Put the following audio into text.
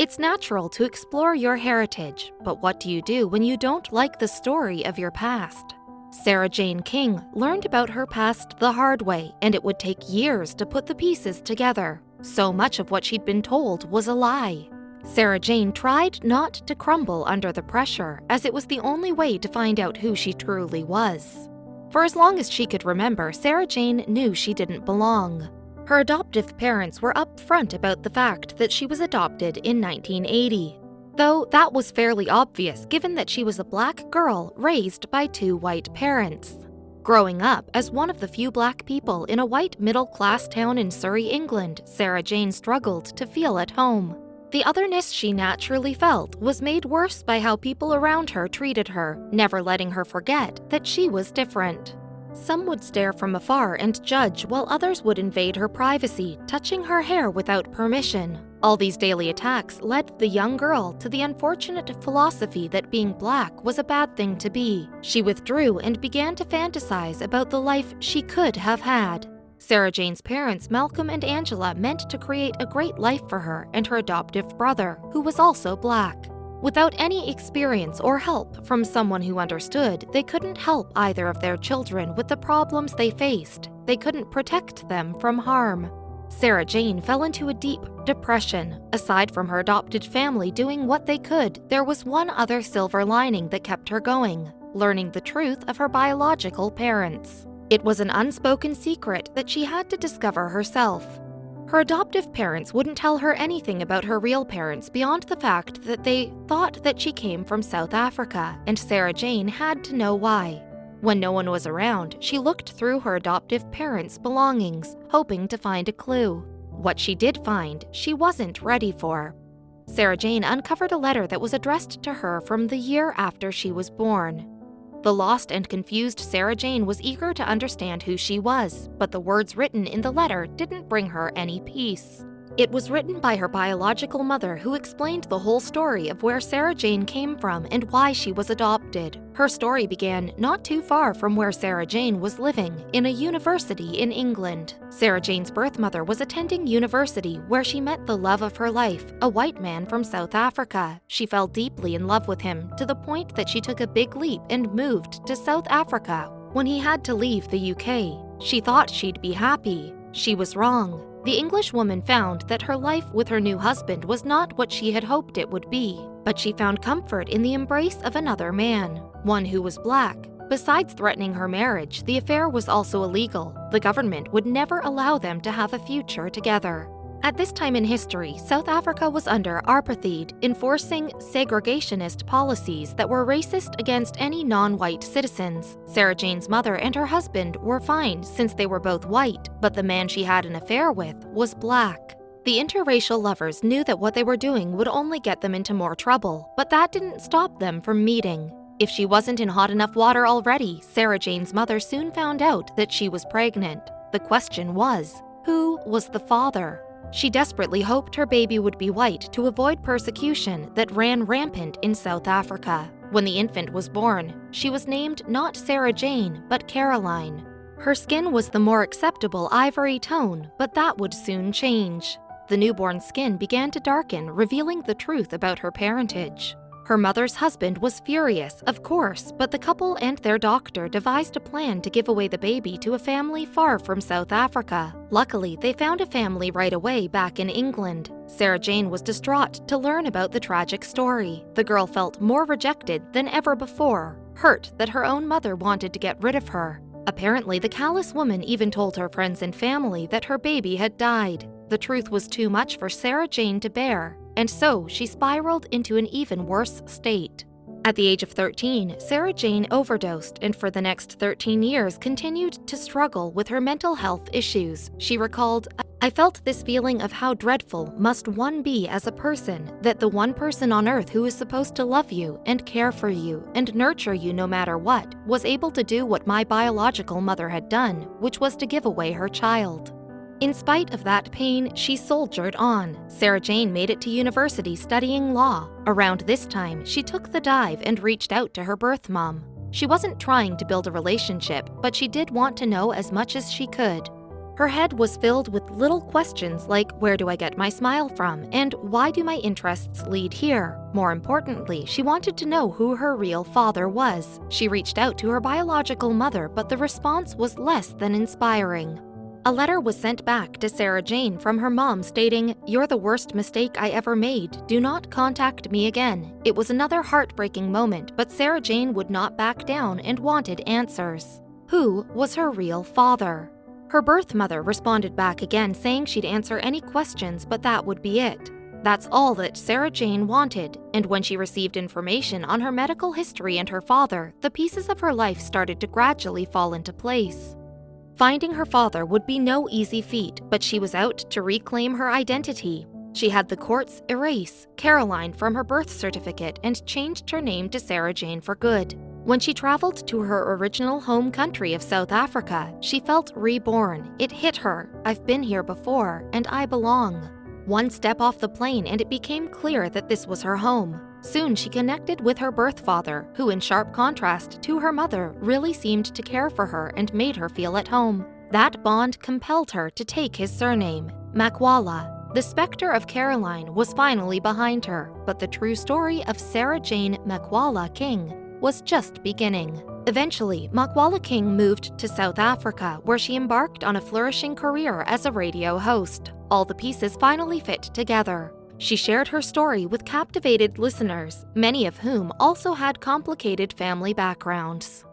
It's natural to explore your heritage, but what do you do when you don't like the story of your past? Sarah Jane King learned about her past the hard way, and it would take years to put the pieces together. So much of what she'd been told was a lie. Sarah Jane tried not to crumble under the pressure, as it was the only way to find out who she truly was. For as long as she could remember, Sarah Jane knew she didn't belong. Her adoptive parents were upfront about the fact that she was adopted in 1980, though that was fairly obvious given that she was a black girl raised by two white parents. Growing up as one of the few black people in a white middle-class town in Surrey, England, Sarah Jane struggled to feel at home. The otherness she naturally felt was made worse by how people around her treated her, never letting her forget that she was different. Some would stare from afar and judge, while others would invade her privacy, touching her hair without permission. All these daily attacks led the young girl to the unfortunate philosophy that being black was a bad thing to be. She withdrew and began to fantasize about the life she could have had. Sarah Jane's parents, Malcolm and Angela, meant to create a great life for her and her adoptive brother, who was also black. Without any experience or help from someone who understood, they couldn't help either of their children with the problems they faced. They couldn't protect them from harm. Sarah Jane fell into a deep depression. Aside from her adopted family doing what they could, there was one other silver lining that kept her going: learning the truth of her biological parents. It was an unspoken secret that she had to discover herself. Her adoptive parents wouldn't tell her anything about her real parents beyond the fact that they thought that she came from South Africa, and Sarah Jane had to know why. When no one was around, she looked through her adoptive parents' belongings, hoping to find a clue. What she did find, she wasn't ready for. Sarah Jane uncovered a letter that was addressed to her from the year after she was born. The lost and confused Sarah Jane was eager to understand who she was, but the words written in the letter didn't bring her any peace. It was written by her biological mother, who explained the whole story of where Sarah Jane came from and why she was adopted. Her story began not too far from where Sarah Jane was living, in a university in England. Sarah Jane's birth mother was attending university where she met the love of her life, a white man from South Africa. She fell deeply in love with him, to the point that she took a big leap and moved to South Africa when he had to leave the UK. She thought she'd be happy. She was wrong. The English woman found that her life with her new husband was not what she had hoped it would be, but she found comfort in the embrace of another man, one who was black. Besides threatening her marriage, the affair was also illegal. The government would never allow them to have a future together. At this time in history, South Africa was under apartheid, enforcing segregationist policies that were racist against any non-white citizens. Sarah Jane's mother and her husband were fine since they were both white, but the man she had an affair with was black. The interracial lovers knew that what they were doing would only get them into more trouble, but that didn't stop them from meeting. If she wasn't in hot enough water already, Sarah Jane's mother soon found out that she was pregnant. The question was, who was the father? She desperately hoped her baby would be white to avoid persecution that ran rampant in South Africa. When the infant was born, she was named not Sarah Jane, but Caroline. Her skin was the more acceptable ivory tone, but that would soon change. The newborn skin began to darken, revealing the truth about her parentage. Her mother's husband was furious, of course, but the couple and their doctor devised a plan to give away the baby to a family far from South Africa. Luckily, they found a family right away back in England. Sarah Jane was distraught to learn about the tragic story. The girl felt more rejected than ever before, hurt that her own mother wanted to get rid of her. Apparently, the callous woman even told her friends and family that her baby had died. The truth was too much for Sarah Jane to bear, and so she spiraled into an even worse state. At the age of 13, Sarah Jane overdosed and for the next 13 years continued to struggle with her mental health issues. She recalled, "I felt this feeling of how dreadful must one be as a person, that the one person on earth who is supposed to love you and care for you and nurture you no matter what, was able to do what my biological mother had done, which was to give away her child." In spite of that pain, she soldiered on. Sarah Jane made it to university studying law. Around this time, she took the dive and reached out to her birth mom. She wasn't trying to build a relationship, but she did want to know as much as she could. Her head was filled with little questions like, where do I get my smile from, and why do my interests lead here? More importantly, she wanted to know who her real father was. She reached out to her biological mother, but the response was less than inspiring. A letter was sent back to Sarah Jane from her mom stating, "You're the worst mistake I ever made. Do not contact me again." It was another heartbreaking moment, but Sarah Jane would not back down and wanted answers. Who was her real father? Her birth mother responded back again saying she'd answer any questions, but that would be it. That's all that Sarah Jane wanted, and when she received information on her medical history and her father, the pieces of her life started to gradually fall into place. Finding her father would be no easy feat, but she was out to reclaim her identity. She had the courts erase Caroline from her birth certificate and changed her name to Sarah Jane for good. When she traveled to her original home country of South Africa, she felt reborn. It hit her. I've been here before, and I belong. One step off the plane and it became clear that this was her home. Soon she connected with her birth father, who in sharp contrast to her mother really seemed to care for her and made her feel at home. That bond compelled her to take his surname, Makwala. The specter of Caroline was finally behind her, but the true story of Sarah Jane Makwala King was just beginning. Eventually, Makwala King moved to South Africa, where she embarked on a flourishing career as a radio host. All the pieces finally fit together. She shared her story with captivated listeners, many of whom also had complicated family backgrounds.